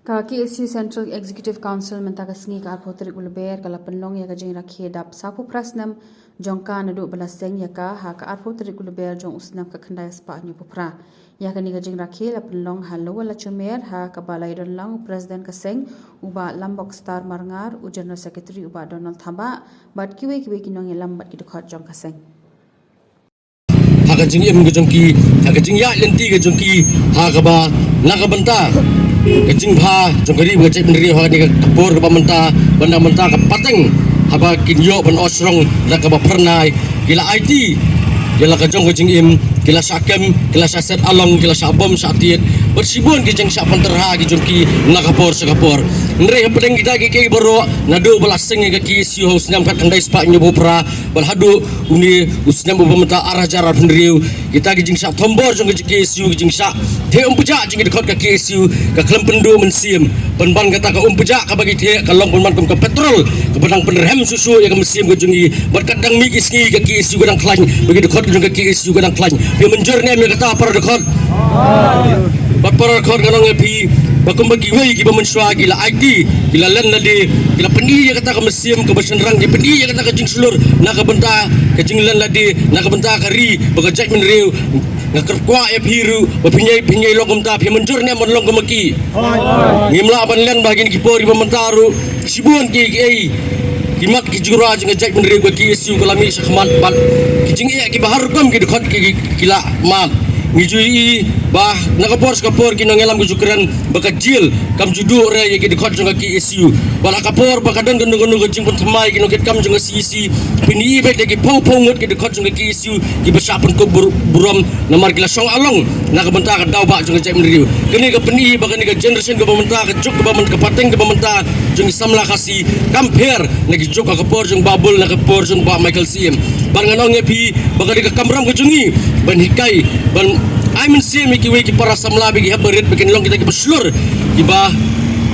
KSU Central Executive Council mentaka sengi ka arpotri ulber kala penlong ya kajing rakhe dap sapu prasnam jongka nadu belaseng ya ka ha ka arpotri ulber jong usnam ka khandai spa nyu pupra ya ka ni kajing rakhe la penlong halo wala chumer ha ka balai don lang president ka seng uba lambok star marngar u general secretary uba Donald Thamba bat kiwe kinong ya lambat ki khot jong ka seng Hakajing im gejongki hakajing ya lenti gejongki hakaba nakabanta kajing bha jongkari bajai benri ha ni kapur ka bamanta banda manta ka pateng haba kinyo ban osrong nakaba pernai gila IT gila kajong kajing im gila sakem gila saset along gila sabom satiet bersibun gejeng sak panterha gejongki nakapur sakapur ndre pedeng kita ki boro nadu belaseng ga ki si house nyam kat kandai spa nyobo pra balhadu uni usnyam bamanta arah jarar pendriu kita gejing sak tombor jong ki si gejing sak the umpuja jing dekot ka KSU ka klem pendu mensim penban kata ka umpuja ka bagi the ka long penban ka petrol ka padang penrem susu ya ka mesim ka jungi bar kadang mi kisngi ka KSU gadang klan bagi dekot ka KSU gadang klan dia menjurne me kata para dekot bat para dekot kanong epi bakum bagi wei ki bamenswa gila ID gila len nadi gila pendi ya kata ka mesim ka basenrang di pendi ya kata ka jing selur na ka benta ka jing len ladi na ka benta ka ri bagajak menriu ngakerkwa ya biru pinyai logam ta pia menjurne mon logam ki ngimla ban len bagin ki pori bamentaru sibuan ki ai kimat ki jura jing ngajak menri ko KSU kalami sakmat bat kijing ya ki bahar kom ki dekat ki kila mam ngijui bah nakapor kapor ki nongelam ku jukran bakajil kam judu re ya ki dekat jong KSU bala kapor bakadan gendong ko jing pentemai ki noket kam jong CC pini be ki pau ngot ki dekat jong KSU ki besapan ko buram namar kila song along nakabenta ka daw ba jong ngajak menri kini ka pini bakani ka generation ka bamenta ka juk ka bamenta ka pateng ka bamenta jong samla kasi compare nagi juk ka kapor jong babul na kapor jong ba Michael CM barangan ong epi bakani ka kamram ka jungi ban hikai ban I mean see me ki para samla bagi habarit bikin long kita ki beslur iba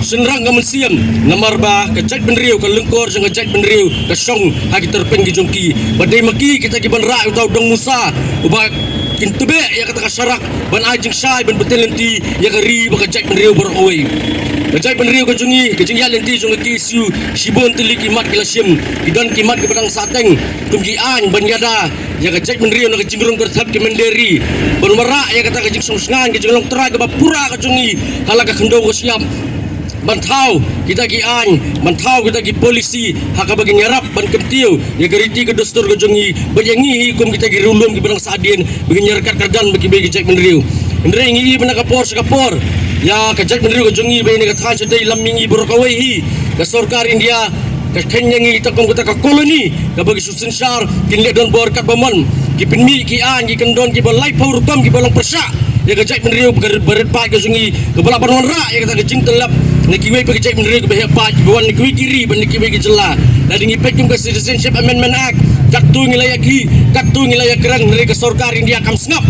senrang ka mensiam namar ba ka cek benriu ka lengkor jeng ka cek benriu ka song ha ki terpen ki jongki badai maki kita ki ban ra utau dong musa uba kintube ya kata ka syarak ban ajing syai ban betelenti ya ka ri ba ka cek benriu beroi Bajai penriu ka jungi kejing ya lenti jong KSU sibon teli kimat kilasim kidan kimat ke pedang sateng tumki an banyada ya ka cek penriu na kejingrung kerthap ke menderi bermara ya kata kejing sungsngan kejing long tera ke bapura ka jungi hala ka khendong ko siap bantau kita ki an bantau kita ki polisi haka bagi nyarap ban kentiu ya geriti ke dostur ka jungi bayangi hukum kita ki rulum ki pedang sadien bagi nyarkat kerdan bagi cek penriu ndre ngi bena kapor sakapor ya kajak menriu ka jungi be ni ka than sedai lamingi burkawai hi ka sarkar India ka kenyangi takom kata ka koloni ka bagi susun syar kinle don bor kat baman ki pinmi ki an ki kendon ki balai paur kom ki balong persa ya kajak menriu beret pa ka jungi ka bala panon ra ya kata ka jing telap ni kiwe pa kajak menriu ka be pa ki bawan ni kiwe kiri ban ni kiwe ki jela la dingi pekum ka Citizenship Amendment Act katu ngilayak hi katu ngilayak kerang dari ka sarkar India kam sngap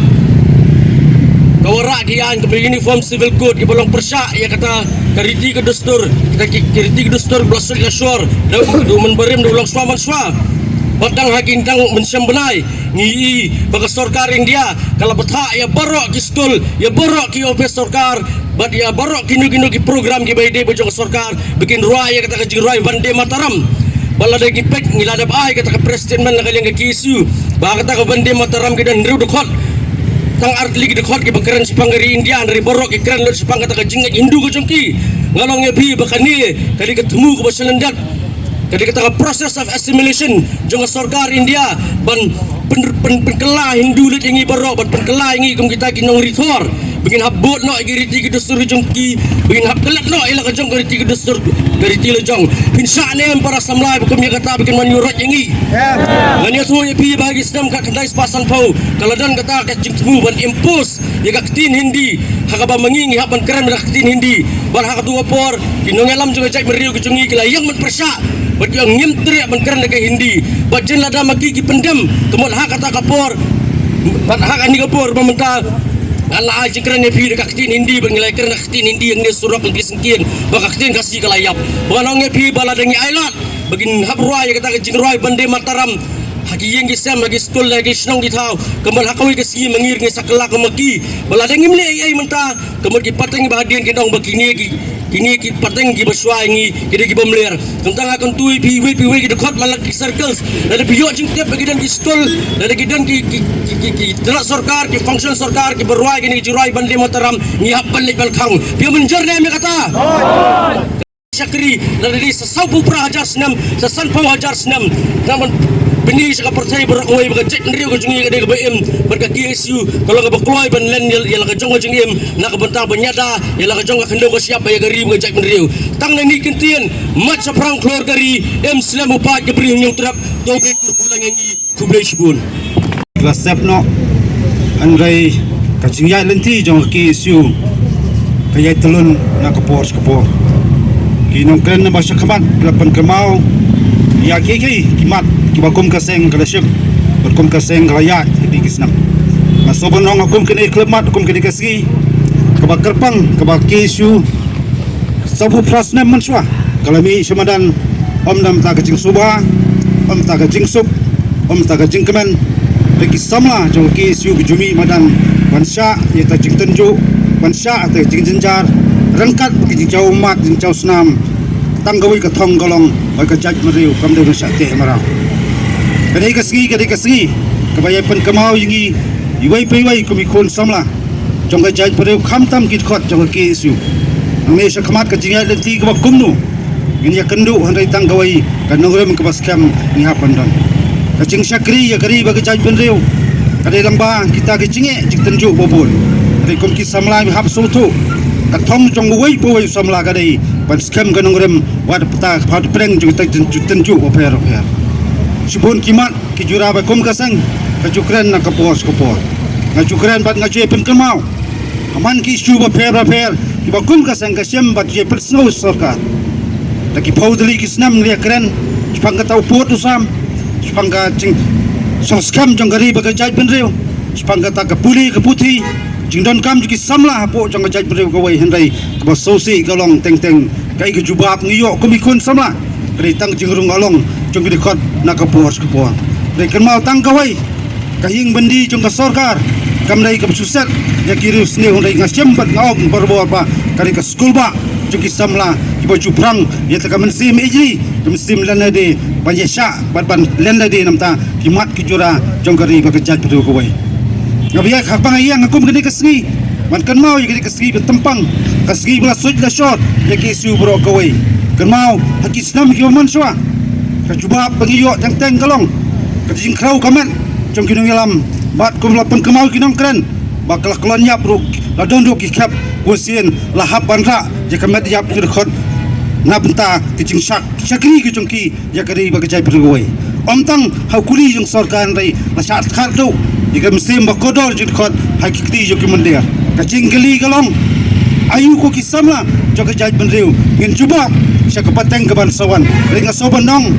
kawarak kian ke uniform civil code ke bolong persa ya kata kariti ke dostur kita kariti ke dostur belasur lasur do menberim do ulang swaman swa batang hakin tang mensyam benai ngi baga sarkar India kalau betha ya barok ki skul ya barok ki office sarkar bat ya barok kinu ki program ki baide bojong sarkar bikin ruai ya kata ka jirai Vande Mataram bala dagi pek ngilada ai kata ka presiden man nakaliang ka KSU ba kata ka Vande Mataram ki dan riu dekot tang art ligi dekot ki bakaran sepang dari India dari borok ikran lo sepang kata kajing Hindu ke jongki ngalong epi bakani kali ketemu ke baselendat kali kata proses of assimilation jong sarkar India ban penkela Hindu lit ingi borok ban penkela ingi kum kita kinong rithor bikin habot no igiriti ke dostur jongki bikin hab kelat no ila ke jong giriti ke dostur giriti le jong pinsane para samlai bukum ya kata bikin manyurat ingi ngani tu epi bagi sistem ka kendai pasan pau kalau dan kata ka jingmu ban impose ya ka tin Hindi hakaba mangingi haban keren dak tin Hindi ban hak dua por kinong alam juga cai meriu ke jungi kila yang men persa bat yang nyemtre ban keren dak Hindi bat jen lada magi ki pendem kemul hak kata kapor ban hak ani kapor pemerintah Allah aja keren epi dak tin Hindi bangilai keren dak tin Hindi yang ni surak ke sengkin bak tin kasih kalayap banong epi bala dengi ailat bagin habruai kata ke jingruai Vande Mataram haki yang gisam lagi skul lagi senong ditau kemal hakawi ke si mengir ngi sakala ke maki bala dengi mle ai menta kemal ki pateng bahadian kendong begini kini ki pateng ki bersua ingi kini ki bomler tentang akan tui piwi ki dekat malak ki circles dan biyo jing tiap bagi dan ki school dan ki dan ki terak sarkar ki function sarkar ki berwai kini jurai bandi mataram ngi happan le balkhang biyo menjarne me kata Syakri dari sesabu pra hajar senam sesan pau hajar senam namun bini saka percaya berakoi berkecek nriu kejungi ke BM berka KSU kalau ke berkeluai ban len yang ke jong jeng im nak bentang benyada yang ke jong kendong ke siapa ya gari berkecek nriu tang ni kentian mat seperang keluar gari M Islam upat ke beri yang terap dobe pulang ngi kublai shibun klasep no andrai kacing ya lenti jong KSU kaya telun nak kapor kinong kren na basya kamat lapan kamau ya kiki kimat kibakum kaseng kalasyuk berkum kaseng kalayat di kisnam masoban nong akum kini klemat akum kini kasgi kabak kerpang kabak KSU sabu prasnem manswa kalami syamadan om nam ta kacing subha om ta kacing sub om ta kacing kemen bagi samla jong KSU kejumi madan bansya ya ta jing tenju bansya atau jing jenjar rengkat bagi jauh mat jauh senam tanggawi ke thong golong oi ke jaj mariu kam de sa te marau kadai kasgi kabaya pen kamau yingi iwai peiwai kumi khon samla jong ke jaj pare kham tam kit khot jong ke isu me sa khamat ka jinga lenti ka kumnu gini ya kendu handai tanggawi kan nogrem ke baskam ni hapan don kacing syakri ya kari bagi jaj penriu kadai lamba kita ke jinge jik tenju bobon kadai kum ki samla mi hap sutu katong jong wei po wei samla kadai pan skam kanong rem wad peta phat preng ju tak tenju oper subun kimat ki jura ba kum kasang kajukran na kapos ngajukran bat ngajue pen kemau aman ki su ba per ki ba kum kasang kasyam bat je persno sarkar taki paudli ki snam lia kren spanga tau pot usam spanga cing skam jong gari ba jaj penreu spanga ta kapuli kaputi jingdon kam juki samla hapo jong jaj breu kawai hendai ba sosi kalong teng kai ke jubab ngiyo komikun samla dari tang jingrung along jong ki dekat nak kapor dari kenmal tang kawai kahing bendi jong ka sarkar kam dai ka suset ya kirus ne hondai ngasyam bat ngaom barbo ba kari ka skul ba juki samla ki ba juprang ya ta kamen sim ejri sim lana de banyak ban lana de namta kimat ki jura jong kari ba ka jaj breu kawai ngabiak hakbang ayang akum kini kasgi man kan mau kini kasgi betempang kasgi bela suj la shot ya KSU bro kawai kan mau haki senam ki man swa ka cuba pengiyo teng kalong ka jing krau kaman jong kinong yalam bat kum lapan kemau kinong keren bakal kelonnya bro la dondo ki kap wasien la hab banra je kamet yap ki khot na benta ki jing syakri ki jong ki ya kari ba jai bro kawai om tang hakuli jong sarkan rai la sat khat do jika mesin bakodor jid khot hakikti jo ki mandir kacing geli galong ayu ko ki samla joga jaj benriu ngin cuba sya ke pateng ke bansawan ringa soban nong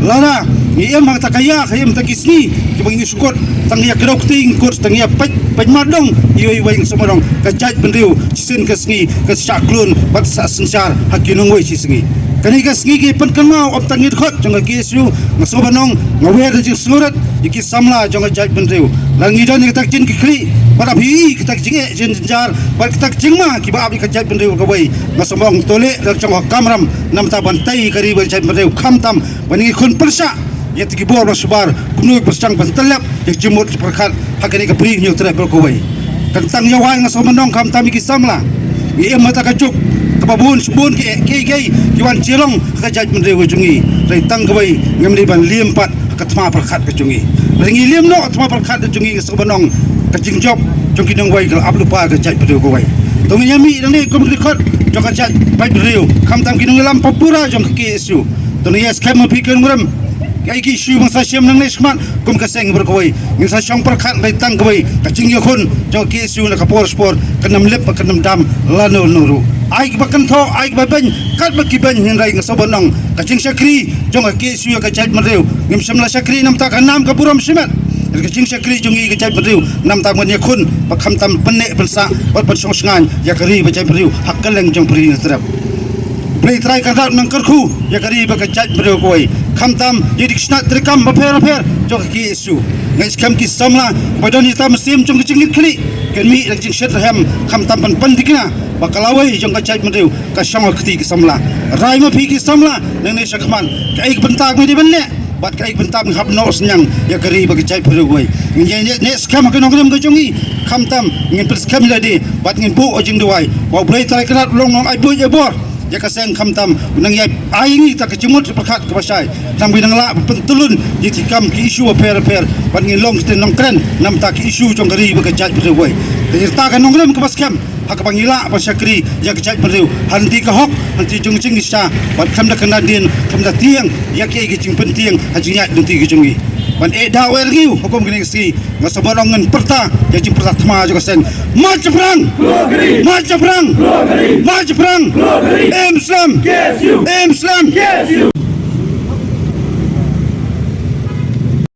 lara ni em hang takaya khayem takisni cuba ngi sukot tangia krokting kurs tangia paj madong yoi wing somadong ka jaj benriu sin kasngi ka syaklun bat sa sensar hakinong wei singi kani kasngi ki pen kanmau op tangit khot jonga KSU ngasobanong ngawer ji surat iki samla jonga jaj benriu langi dan kita jin kikri para bi kita jinge jin jar par kita jingma ki ba abi ka jaj benriu ka wei ngasomong tole rak jonga kamram nam ta bantai kari ba jaj benriu khamtam bani khun persa ya tiki bor basbar kumnu persang bantalap jak jimut perkhat hakani ka pri nyu tra ko wei kantang yawai ngasobanong khamtam iki samla ye mata ka juk kababun subun ki wan cilong ka jaj menre wujungi rai tang kawai ngamli ban liempat ka tma perkhat ka jungi ringi liem no tma perkhat ka jungi sobanong ka jingjob jong kinong wai ka ablupa ka jaj menre ko wai tong nyami dang ni kom record jong ka jaj bai menre kam tam kinong lam papura jong KSU tong yes kam pikir nguram kai ki shu masa syam nang nesman kum ka seng berkoi ngin sa syong perkhat rai tang kawai ka jingyo khun jong KSU na ka por sport kanam lep kanam dam lano nuru ai ki bakan tho ai ki baben kat baki ben hindai ngasobanong kacing syakri jong KSU ka jaj menreu ngim samla syakri nam ta kanam ka buram simat kacing syakri jongi ka jaj menreu nam ta ngone khun bakham tam penne pensa bat pan sosngan ya kari ba jaj menreu hakkaleng jong pri terap play try ka nang karku ya kari ba ka jaj menreu koi kham tam yedik snat trekam ba pher jong KSU ngais kam ki samla badon ita mesim jong kacing khli ken mi jing shet hem kham tam pan pan dikna bakalawai jong ka chai mendeu ka shang khti ki samla rai ma phi ki samla nang ne shakman kai bentak me di ben le bat kai bentak hab no senyang ya kari bagi chai puru wai ne skam ka nongam ka jongi kham tam ngin pres kham la di bat ngin bu ojing duai wa brei tai krat long long ai bu ye bor ya ka seng kham tam nang ya ai ngi ta ka chimut pakhat ka basai nang binang la pentulun ji ti kam ki isu per bat ngin long sten nong kren nam ta ki isu jong kari bagi chai puru wai ta ka nongam ka bas kham hak pangila pa syakri ya kecai perlu hanti ka hok hanti jung jing isa bat kham da kana din kham da tiang ya ke gi jing penting hajinya dunti gi jungi ban e da wer giu hukum gini si ngasabarongan perta ya jing perta thma jo sen march perang march perang march perang em islam